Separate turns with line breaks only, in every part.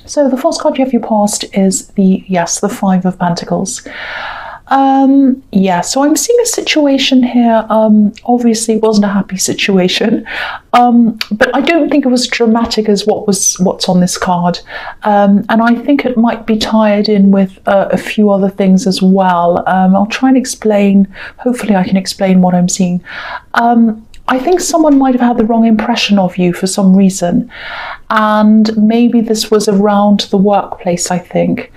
So the first card you have your past is the Five of Pentacles. So I'm seeing a situation here. Obviously it wasn't a happy situation, but I don't think it was dramatic as what's on this card, and I think it might be tied in with a few other things as well. I'll try and explain. Hopefully I can explain what I'm seeing. I think someone might have had the wrong impression of you for some reason, and maybe this was around the workplace, I think.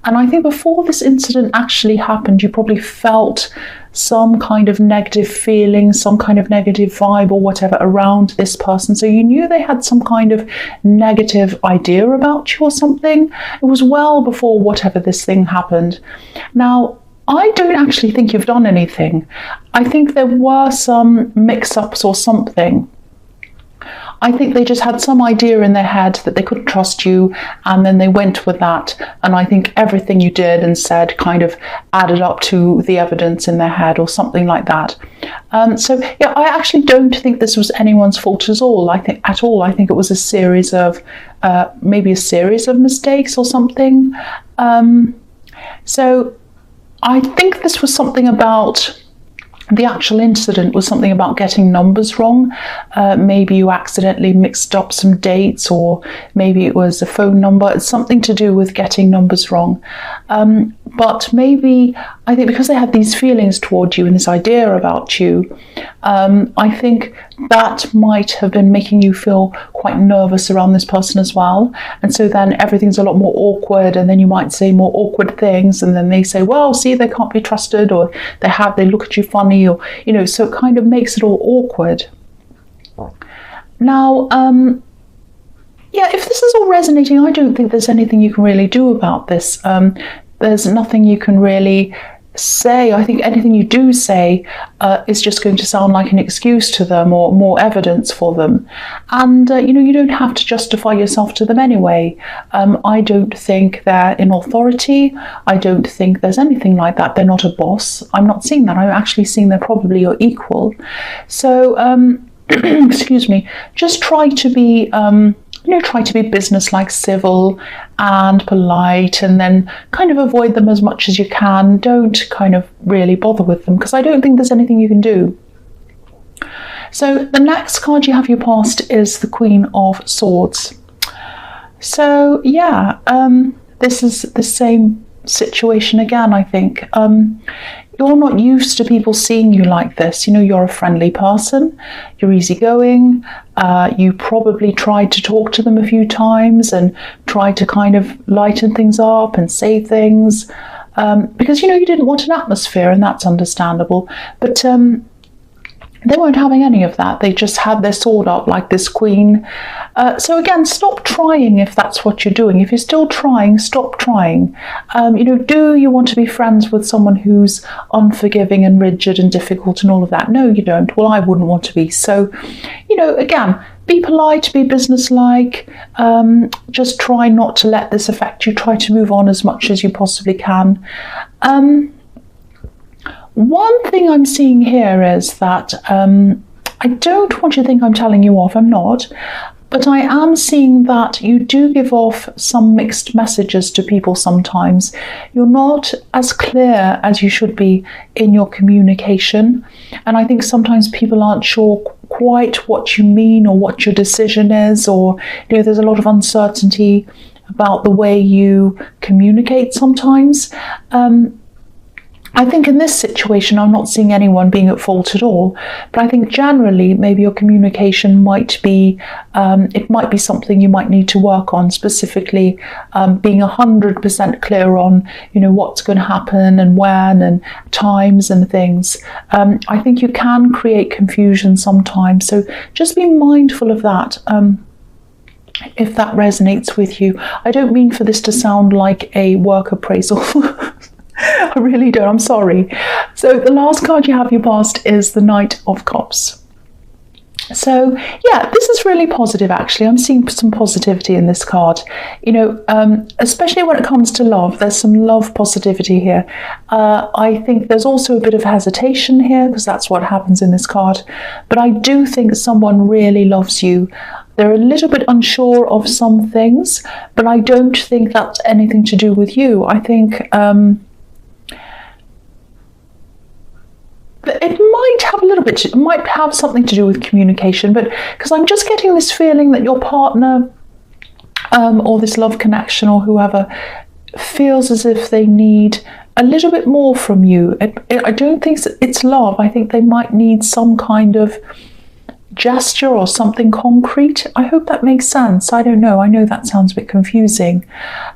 And I think before this incident actually happened, you probably felt some kind of negative feeling, some kind of negative vibe or whatever around this person. So you knew they had some kind of negative idea about you or something. It was well before whatever this thing happened. Now, I don't actually think you've done anything. I think there were some mix-ups or something. I think they just had some idea in their head that they couldn't trust you, and then they went with that. And I think everything you did and said kind of added up to the evidence in their head or something like that. So yeah, I actually don't think this was anyone's fault at all. I think it was a series of maybe a series of mistakes or something. So I think this was something about the actual incident was something about getting numbers wrong. Maybe you accidentally mixed up some dates, or maybe it was a phone number. It's something to do with getting numbers wrong. But maybe, I think because they had these feelings toward you and this idea about you, I think that might have been making you feel quite nervous around this person as well. And so then everything's a lot more awkward, and then you might say more awkward things, and then they say, well, see, they can't be trusted, or they look at you funny, or, so it kind of makes it all awkward. Now, if this is all resonating, I don't think there's anything you can really do about this. There's nothing you can really say. I think anything you do say is just going to sound like an excuse to them or more evidence for them. And, you don't have to justify yourself to them anyway. I don't think they're in authority. I don't think there's anything like that. They're not a boss. I'm not seeing that. I'm actually seeing they're probably your equal. So, excuse me, just try to be business-like, civil and polite, and then kind of avoid them as much as you can. Don't kind of really bother with them, because I don't think there's anything you can do. So the next card you have your past is the Queen of Swords. So yeah, this is the same situation again, I think. You're not used to people seeing you like this. You're a friendly person, you're easygoing, you probably tried to talk to them a few times and tried to kind of lighten things up and say things, because, you didn't want an atmosphere, and that's understandable. But they weren't having any of that. They just had their sword up like this queen. So again, stop trying if that's what you're doing. If you're still trying, stop trying. Do you want to be friends with someone who's unforgiving and rigid and difficult and all of that? No, you don't. Well, I wouldn't want to be. So, again, be polite, be businesslike. Just try not to let this affect you. Try to move on as much as you possibly can. One thing I'm seeing here is that I don't want you to think I'm telling you off. I'm not. But I am seeing that you do give off some mixed messages to people sometimes. You're not as clear as you should be in your communication. And I think sometimes people aren't sure quite what you mean or what your decision is, or there's a lot of uncertainty about the way you communicate sometimes. I think in this situation, I'm not seeing anyone being at fault at all, but I think generally maybe your communication might be, it might be something you might need to work on, specifically being 100% clear on, what's going to happen and when and times and things. I think you can create confusion sometimes, so just be mindful of that. If that resonates with you. I don't mean for this to sound like a work appraisal. I really don't, I'm sorry. So the last card you have your past is the Knight of Cups. So yeah, this is really positive actually. I'm seeing some positivity in this card. Especially when it comes to love, there's some love positivity here. I think there's also a bit of hesitation here, because that's what happens in this card. But I do think someone really loves you. They're a little bit unsure of some things, but I don't think that's anything to do with you. I think it might have a little bit, it might have something to do with communication, but because I'm just getting this feeling that your partner or this love connection or whoever feels as if they need a little bit more from you. I don't think it's love. I think they might need some kind of gesture or something concrete. I hope that makes sense. I don't know. I know that sounds a bit confusing.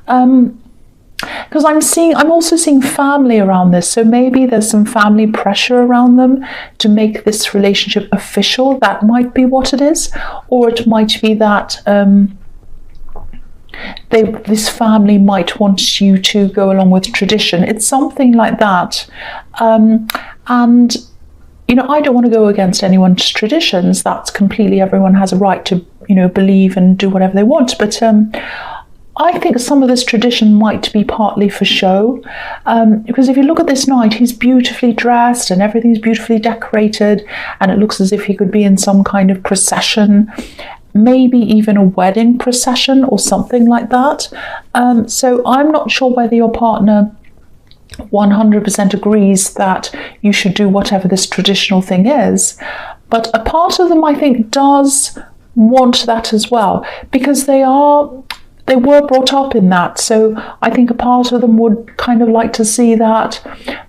Because I'm also seeing family around this. So maybe there's some family pressure around them to make this relationship official. That might be what it is. Or it might be that this family might want you to go along with tradition. It's something like that. And I don't want to go against anyone's traditions. That's completely, everyone has a right to, believe and do whatever they want. But I think some of this tradition might be partly for show. Because if you look at this knight, he's beautifully dressed and everything's beautifully decorated, and it looks as if he could be in some kind of procession, maybe even a wedding procession or something like that. So I'm not sure whether your partner 100% agrees that you should do whatever this traditional thing is, but a part of them I think does want that as well, because they were brought up in that. So I think a part of them would kind of like to see that,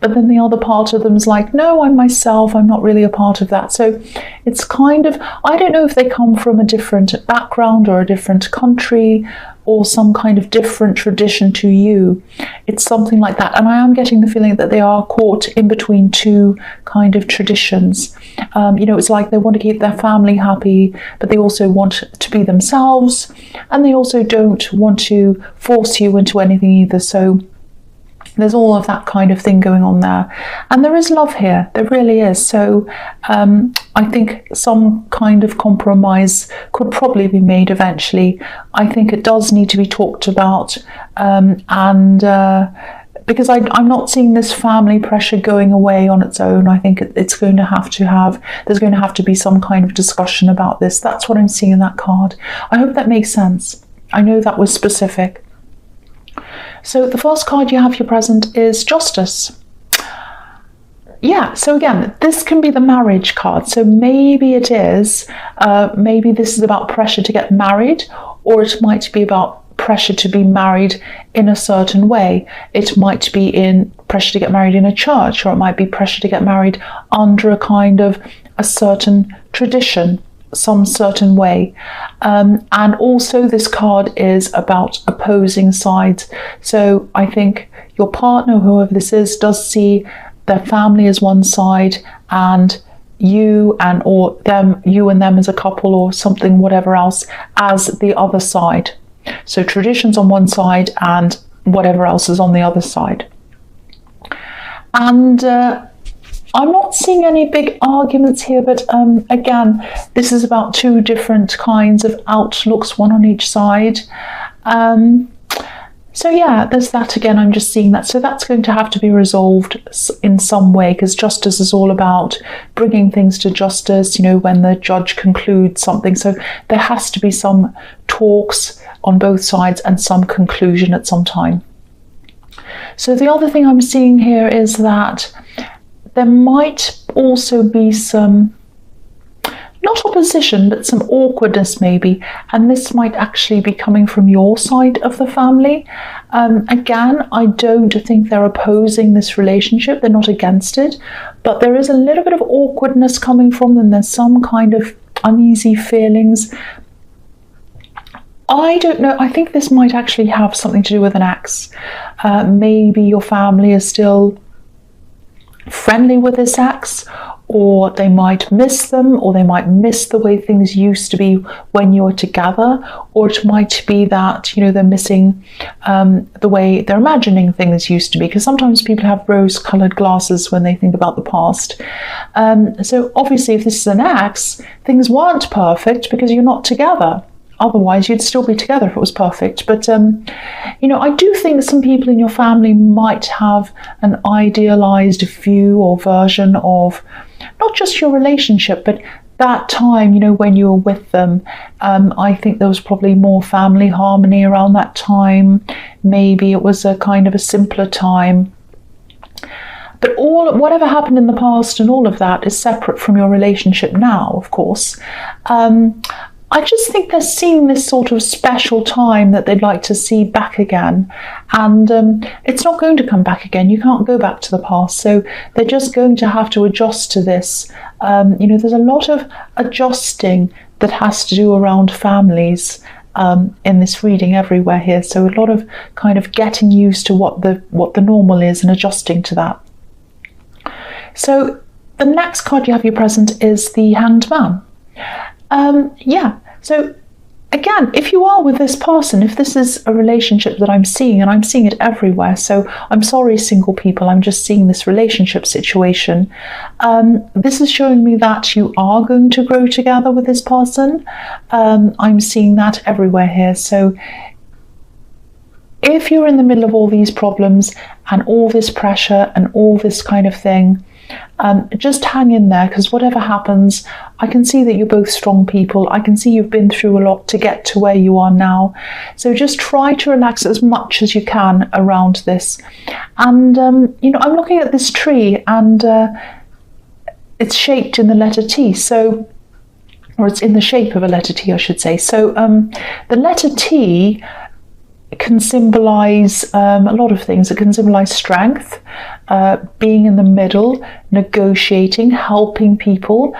but then the other part of them is like, no, I'm myself, I'm not really a part of that. So it's kind of, I don't know if they come from a different background or a different country or some kind of different tradition to you. It's something like that. And I am getting the feeling that they are caught in between two kind of traditions. It's like they want to keep their family happy, but they also want to be themselves, and they also don't want to force you into anything either. So there's all of that kind of thing going on there. And there is love here, there really is. So I think some kind of compromise could probably be made eventually. I think it does need to be talked about, because I'm not seeing this family pressure going away on its own. I think there's going to have to be some kind of discussion about this. That's what I'm seeing in that card. I hope that makes sense. I know that was specific. So the first card you have here present is Justice. Yeah, so again, this can be the marriage card. So maybe it is, maybe this is about pressure to get married, or it might be about pressure to be married in a certain way. It might be in pressure to get married in a church, or it might be pressure to get married under a certain tradition, some certain way. And also this card is about opposing sides. So I think your partner, whoever this is, does see their family as one side, and you and them as a couple or something, whatever else, as the other side. So traditions on one side and whatever else is on the other side. And I'm not seeing any big arguments here, but again, this is about two different kinds of outlooks, one on each side. So yeah, there's that again. I'm just seeing that. So that's going to have to be resolved in some way, because justice is all about bringing things to justice, when the judge concludes something. So there has to be some talks on both sides and some conclusion at some time. So the other thing I'm seeing here is that there might also be some, not opposition, but some awkwardness maybe, and this might actually be coming from your side of the family. Again, I don't think they're opposing this relationship, they're not against it, but there is a little bit of awkwardness coming from them. There's some kind of uneasy feelings. I don't know, I think this might actually have something to do with an ex. Maybe your family is still friendly with this ex, or they might miss them, or they might miss the way things used to be when you were together, or it might be that they're missing the way they're imagining things used to be, because sometimes people have rose-colored glasses when they think about the past. So obviously if this is an ex, things weren't perfect because you're not together. Otherwise, you'd still be together if it was perfect. But, I do think that some people in your family might have an idealized view or version of not just your relationship, but that time, when you were with them, I think there was probably more family harmony around that time. Maybe it was a kind of a simpler time. But whatever happened in the past and all of that is separate from your relationship now, of course. I just think they're seeing this sort of special time that they'd like to see back again. And it's not going to come back again. You can't go back to the past. So they're just going to have to adjust to this. There's a lot of adjusting that has to do around families in this reading everywhere here. So a lot of kind of getting used to what the normal is and adjusting to that. So the next card you have your present is the Hanged Man. So again, if you are with this person, if this is a relationship that I'm seeing, and I'm seeing it everywhere, so I'm sorry, single people, I'm just seeing this relationship situation. This is showing me that you are going to grow together with this person. I'm seeing that everywhere here. So if you're in the middle of all these problems and all this pressure and all this kind of thing, just hang in there, because whatever happens, I can see that you're both strong people. I can see you've been through a lot to get to where you are now. So just try to relax as much as you can around this. And, I'm looking at this tree, and it's shaped in the letter T. Or it's in the shape of a letter T, I should say. So the letter T can symbolize a lot of things. It can symbolize strength, being in the middle, negotiating, helping people.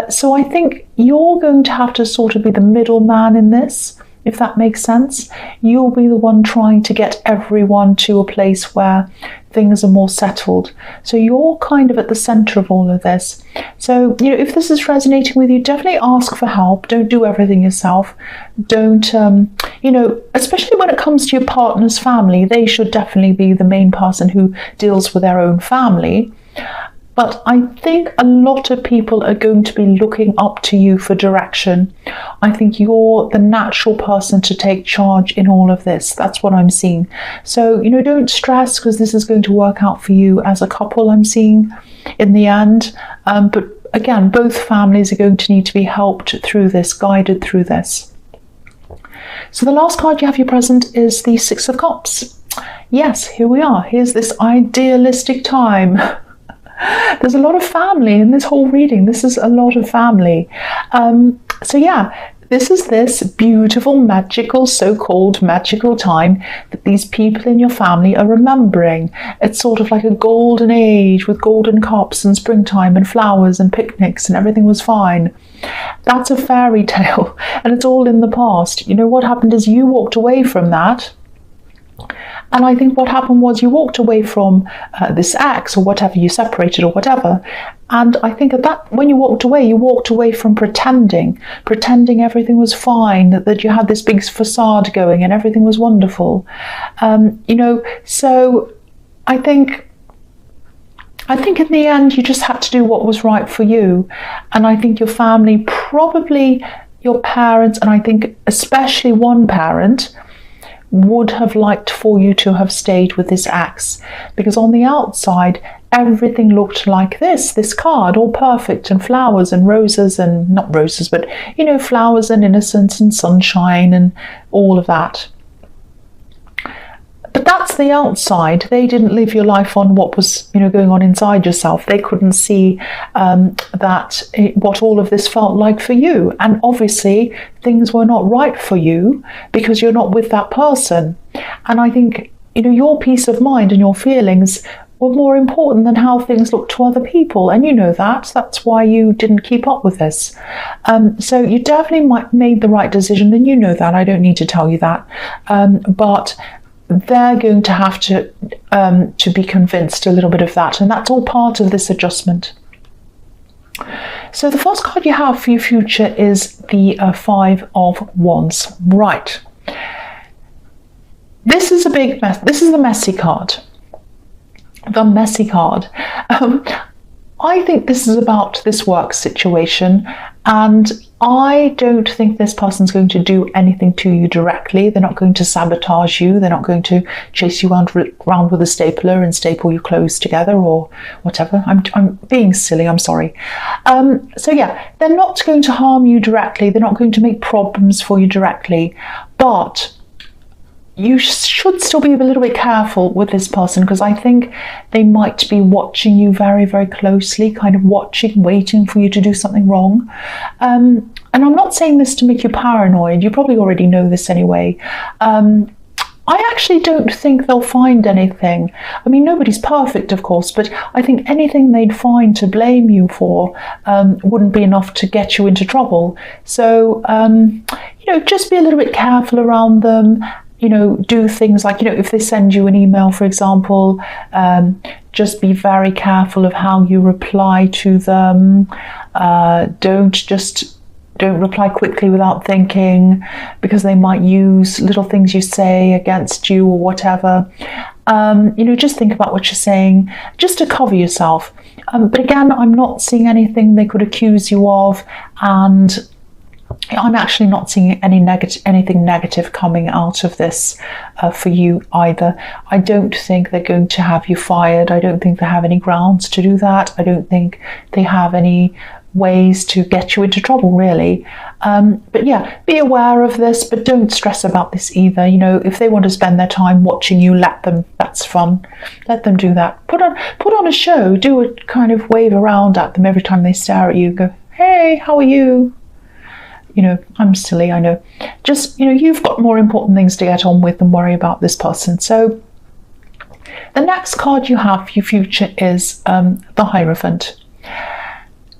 So I think you're going to have to sort of be the middleman in this, if that makes sense. You'll be the one trying to get everyone to a place where things are more settled. So you're kind of at the center of all of this. So, if this is resonating with you, definitely ask for help. Don't do everything yourself. Don't, especially when it comes to your partner's family, they should definitely be the main person who deals with their own family. But I think a lot of people are going to be looking up to you for direction. I think you're the natural person to take charge in all of this. That's what I'm seeing. So, don't stress, because this is going to work out for you as a couple, I'm seeing, in the end. But again, both families are going to need to be helped through this, guided through this. So the last card you have your present is the Six of Cups. Yes, here we are. Here's this idealistic time. There's a lot of family in this whole reading. This is a lot of family. This is this beautiful, magical, so-called magical time that these people in your family are remembering. It's sort of like a golden age with golden cups and springtime and flowers and picnics and everything was fine. That's a fairy tale, and it's all in the past. What happened is you walked away from that. And I think what happened was you walked away from this ex or whatever, you separated or whatever. And I think when you walked away from pretending everything was fine, that you had this big facade going and everything was wonderful. So I think in the end you just had to do what was right for you. And I think your family, probably your parents, and I think especially one parent, would have liked for you to have stayed with this ex, because on the outside everything looked like this card, all perfect, and flowers and roses, and not roses, but flowers and innocence and sunshine and all of that. But that's the outside. They didn't live your life on what was going on inside yourself. They couldn't see what all of this felt like for you. And obviously things were not right for you because you're not with that person. And I think your peace of mind and your feelings were more important than how things looked to other people. And that's why you didn't keep up with this. So you definitely made the right decision, and that. I don't need to tell you that. But they're going to have to be convinced a little bit of that, and that's all part of this adjustment. So the first card you have for your future is the Five of Wands. Right. This is a big mess. This is the messy card. The messy card. I think this is about this work situation, and I don't think this person's going to do anything to you directly. They're not going to sabotage you. They're not going to chase you around with a stapler and staple your clothes together or whatever. I'm being silly, I'm sorry. So yeah, they're not going to harm you directly. They're not going to make problems for you directly. But you should still be a little bit careful with this person, because I think they might be watching you very, very closely, kind of watching, waiting for you to do something wrong. And I'm not saying this to make you paranoid. You probably already know this anyway. I actually don't think they'll find anything. I mean, nobody's perfect, of course, but I think anything they'd find to blame you for wouldn't be enough to get you into trouble. So, just be a little bit careful around them. Do things like, if they send you an email, for example, just be very careful of how you reply to them. Don't reply quickly without thinking, because they might use little things you say against you or whatever. Just think about what you're saying, just to cover yourself. But again, I'm not seeing anything they could accuse you of, and I'm actually not seeing anything negative coming out of this for you either. I don't think they're going to have you fired. I don't think they have any grounds to do that. I don't think they have any ways to get you into trouble, really. But yeah, be aware of this, but don't stress about this either. If they want to spend their time watching you, let them. That's fun. Let them do that. Put on a show. Do a kind of wave around at them every time they stare at you. Go, hey, how are you? I'm silly, I know. Just, you've got more important things to get on with than worry about this person. So the next card you have for your future is the Hierophant.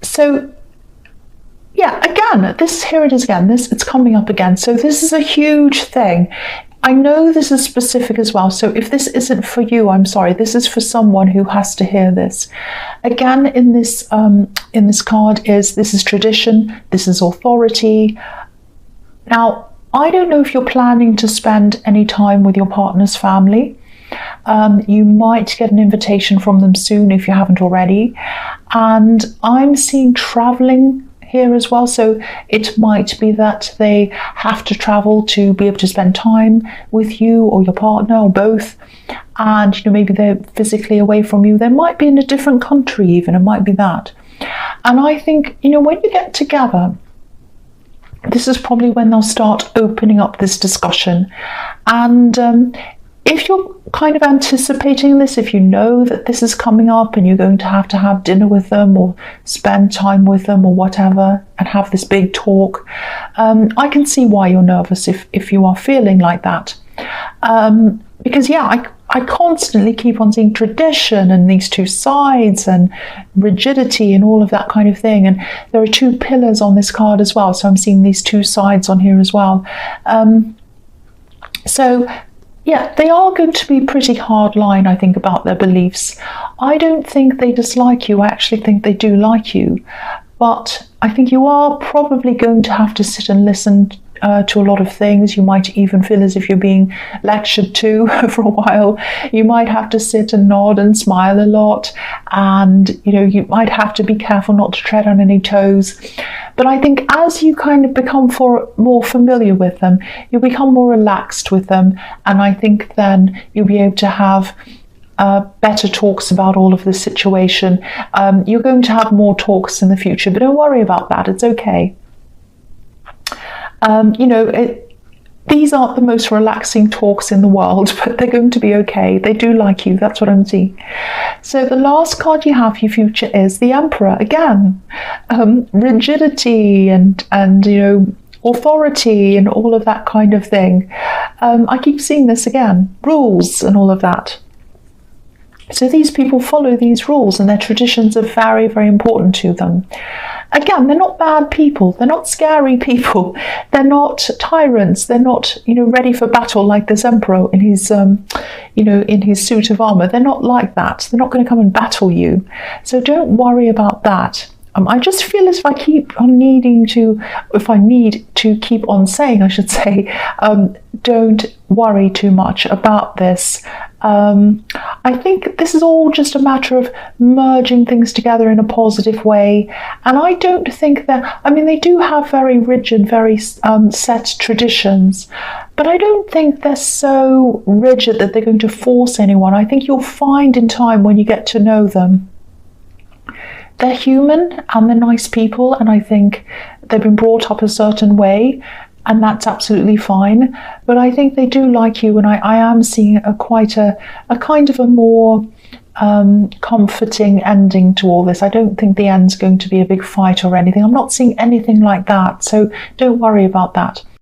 So yeah, again, here it is again. It's coming up again. So this is a huge thing. I know this is specific as well, so if this isn't for you, I'm sorry. This is for someone who has to hear this. Again, in this card this is tradition, this is authority. Now, I don't know if you're planning to spend any time with your partner's family. You might get an invitation from them soon if you haven't already. And I'm seeing traveling here as well, so it might be that they have to travel to be able to spend time with you or your partner or both, and maybe they're physically away from you. They might be in a different country even, it might be that. And I think when you get together, this is probably when they'll start opening up this discussion. And if you're kind of anticipating this, if you know that this is coming up and you're going to have dinner with them or spend time with them or whatever and have this big talk, I can see why you're nervous if you are feeling like that. Because yeah, I constantly keep on seeing tradition and these two sides and rigidity and all of that kind of thing. And there are two pillars on this card as well. So I'm seeing these two sides on here as well. So yeah, they are going to be pretty hard line, I think, about their beliefs. I don't think they dislike you. I actually think they do like you. But I think you are probably going to have to sit and listen to a lot of things. You might even feel as if you're being lectured to for a while. You might have to sit and nod and smile a lot. And, you might have to be careful not to tread on any toes. But I think as you kind of become more familiar with them, you'll become more relaxed with them. And I think then you'll be able to have better talks about all of this situation. You're going to have more talks in the future, but don't worry about that. It's okay. These aren't the most relaxing talks in the world, but they're going to be okay. They do like you. That's what I'm seeing. So the last card you have for your future is the Emperor. Again, rigidity and authority and all of that kind of thing. I keep seeing this again. Rules and all of that. So these people follow these rules, and their traditions are very, very important to them. Again, they're not bad people. They're not scary people. They're not tyrants. They're not, ready for battle like this emperor in his, in his suit of armor. They're not like that. They're not going to come and battle you. So don't worry about that. I just feel as if I need to keep on saying, I should say, don't worry too much about this. I think this is all just a matter of merging things together in a positive way. And I don't think that, I mean, they do have very rigid, very set traditions, but I don't think they're so rigid that they're going to force anyone. I think you'll find in time, when you get to know them, they're human and they're nice people, and I think they've been brought up a certain way, and that's absolutely fine. But I think they do like you, and I am seeing a kind of a more comforting ending to all this. I don't think the end's going to be a big fight or anything. I'm not seeing anything like that, so don't worry about that.